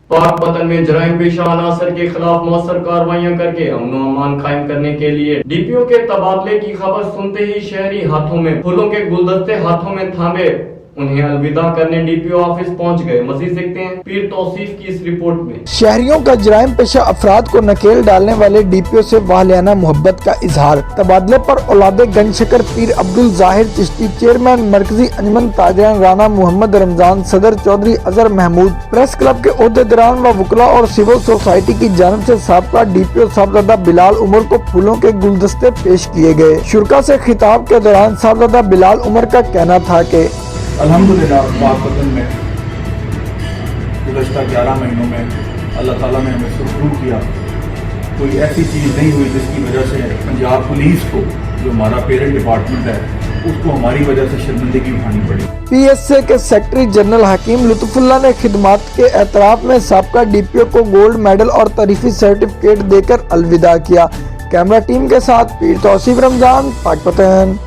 पाक पतन में जराइम पेशा अनासर के खिलाफ मौसर कार्रवाइयां करके अमन व अमान कायम करने के लिए डीपीओ के तबादले की खबर सुनते ही शहरी हाथों में फूलों के गुलदस्ते हाथों में थामे उन्हें अलविदा करने डीपीओ ऑफिस पहुंच गए। मजीद देखते हैं पीर तौसीफ की इस रिपोर्ट में। शहरियों का जराइम पेशा अफराद को नकेल डालने वाले डीपीओ से वालियाना मोहब्बत का इजहार। तबादले पर औलादे गंजशकर पीर अब्दुल जाहिर चिश्ती, चेयरमैन मरकजी अंजुमन ताजरान राना मोहम्मद रमजान, सदर चौधरी अजहर महमूद, प्रेस क्लब के ओहदेदारान व वकला और सिविल सोसाइटी की जानिब से साबका डीपीओ साहबजादा बिलाल उमर को फूलों के गुलदस्ते पेश किए गए। शुरा से खिताब के दौरान साहबजादा बिलाल उमर का कहना था कि अल्हम्दुलिल्लाह पाक वतन में गुज़श्ता 11 महीनों में अल्लाह ताला ने हमें सुरखरू किया। कोई ऐसी चीज़ नहीं हुई जिसकी वजह से पंजाब पुलिस को, जो हमारा पेरेंट डिपार्टमेंट है, उसको हमारी वजह से शर्मिंदगी उठानी पड़ी। PSA के सेक्रेटरी जनरल हकीम लुत्फुल्लाह ने खिदमात के एतराफ में साबका डीपीओ को गोल्ड मेडल और तारीफी सर्टिफिकेट देकर अलविदा किया। कैमरा टीम के साथ पीर तौसीफ रमजान, पाक पतन।